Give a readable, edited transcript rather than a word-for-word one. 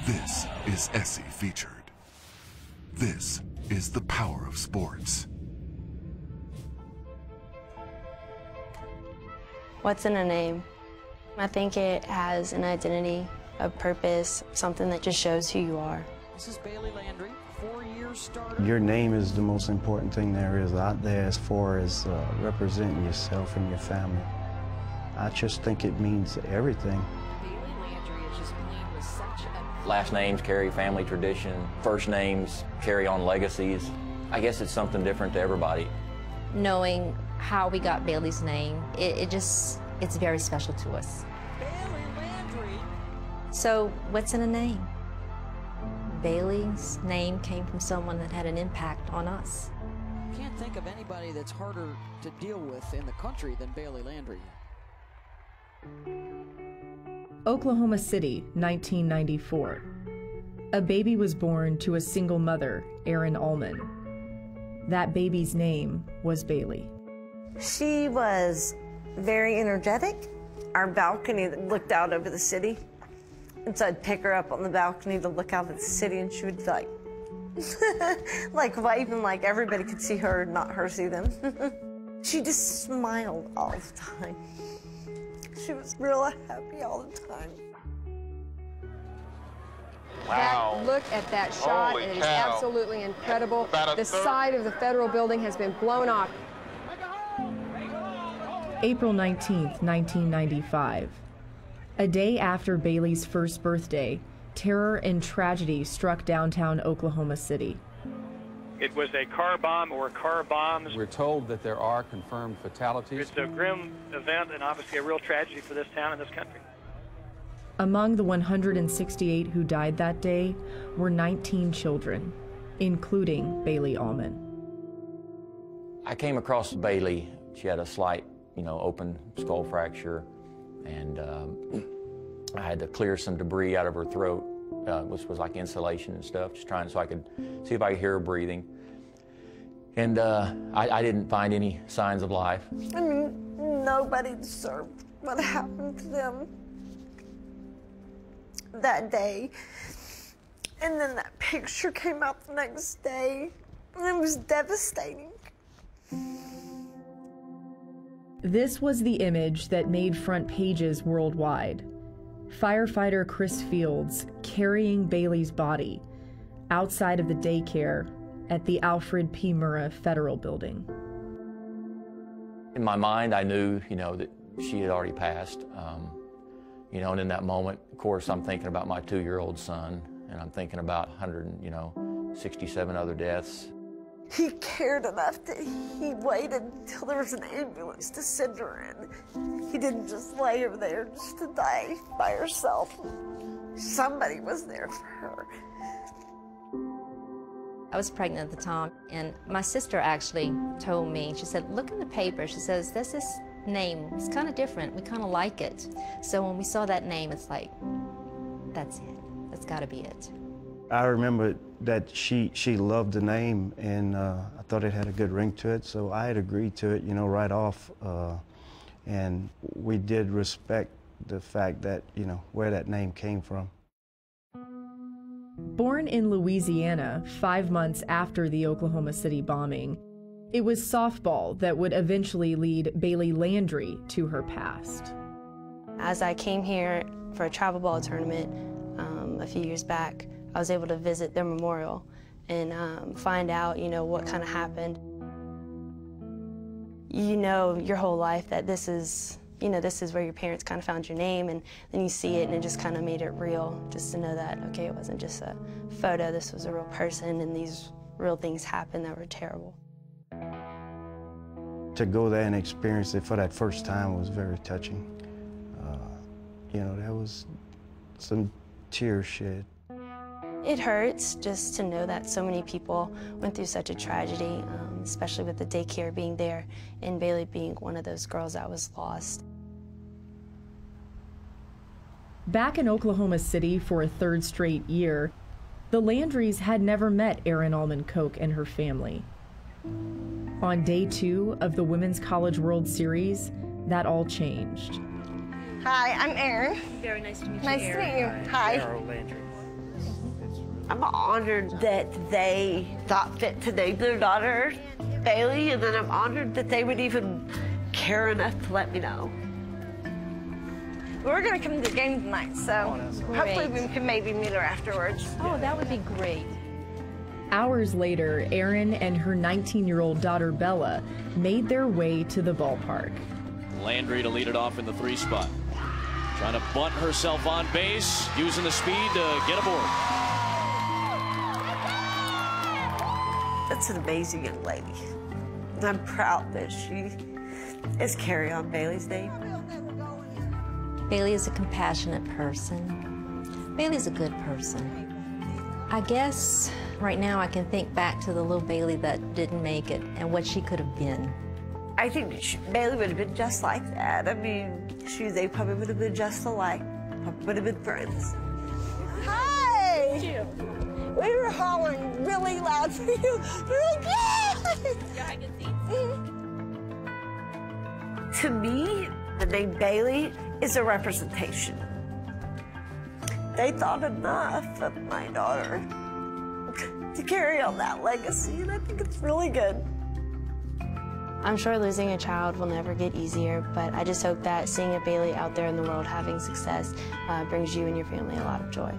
This is Essie Featured. This is the power of sports. What's in a name? I think it has an identity, a purpose, something that just shows who you are. This is Baylee Landry, 4-year starter. Your name is the most important thing there is out there as far as representing yourself and your family. I just think it means everything. Baylee Landry is just playing with such a... Last names carry family tradition. First names carry on legacies. I guess it's something different to everybody. Knowing how we got Baylee's name, it's very special to us. Baylee Landry. So what's in a name? Baylee's name came from someone that had an impact on us. Can't think of anybody that's harder to deal with in the country than Baylee Landry. Oklahoma City, 1994. A baby was born to a single mother, Erin Almon. That baby's name was Baylee. She was very energetic. Our balcony looked out over the city. And so I'd pick her up on the balcony to look out at the city, and she would be like, like waving like everybody could see her, not her see them. She just smiled all the time. She was real happy all the time. Wow. Look at that shot. Holy It is cow. Absolutely incredible. About a The third. side of the federal building has been blown off. April 19th, 1995. A day after Baylee's first birthday, terror and tragedy struck downtown Oklahoma City. It was a car bomb or car bombs. We're told that there are confirmed fatalities. It's a grim event and obviously a real tragedy for this town and this country. Among the 168 who died that day were 19 children, including Baylee Almon. I came across Baylee. She had a slight, open skull fracture, and I had to clear some debris out of her throat, which was like insulation and stuff, just trying so I could see if I could hear her breathing. And I didn't find any signs of life. I mean, nobody deserved what happened to them that day. And then that picture came out the next day, and it was devastating. This was the image that made front pages worldwide. Firefighter Chris Fields carrying Baylee's body outside of the daycare at the Alfred P. Murrah Federal Building. In my mind, I knew, that she had already passed. And in that moment, of course, I'm thinking about my 2-year-old son, and I'm thinking about 167 other deaths. He cared enough that he waited until there was an ambulance to send her in. He didn't just lay her there just to die by herself. Somebody was there for her. I was pregnant at the time, and my sister actually told me, she said, look in the paper. She says, there's this name. It's kind of different. We kind of like it. So when we saw that name, it's like, that's it. That's got to be it. I remember that she loved the name, and I thought it had a good ring to it, so I had agreed to it, right off. And we did respect the fact that, where that name came from. Born in Louisiana 5 months after the Oklahoma City bombing, it was softball that would eventually lead Baylee Landry to her past. As I came here for a travel ball tournament a few years back, I was able to visit their memorial and find out, what kind of happened. Your whole life that this is where your parents kind of found your name, and then you see it and it just kind of made it real, just to know that, okay, it wasn't just a photo, this was a real person, and these real things happened that were terrible. To go there and experience it for that first time was very touching. There was some tears shed. It hurts just to know that so many people went through such a tragedy, especially with the daycare being there and Baylee being one of those girls that was lost. Back in Oklahoma City for a 3rd straight year, the Landrys had never met Erin Almon Koch and her family. On day 2 of the Women's College World Series, that all changed. Hi, I'm Erin. Very nice to meet you, Nice to meet you. Hi. I'm honored that they thought fit to name their daughter Baylee, and then I'm honored that they would even care enough to let me know. We're going to come to the game tonight, so hopefully we can maybe meet her afterwards. Oh, that would be great. Hours later, Erin and her 19-year-old daughter Bella made their way to the ballpark. Landry to lead it off in the 3 spot. Trying to bunt herself on base, using the speed to get aboard. That's an amazing young lady. I'm proud that she is carrying on Baylee's name. Baylee is a compassionate person. Baylee's a good person. I guess right now I can think back to the little Baylee that didn't make it and what she could have been. I think Baylee would have been just like that. I mean, they probably would have been just alike. Probably would have been friends. Hi! Thank you. We were hollering really loud for you. Really good! Yeah, I can see. To me, the name Baylee is a representation. They thought enough of my daughter to carry on that legacy, and I think it's really good. I'm sure losing a child will never get easier, but I just hope that seeing a Baylee out there in the world having success brings you and your family a lot of joy.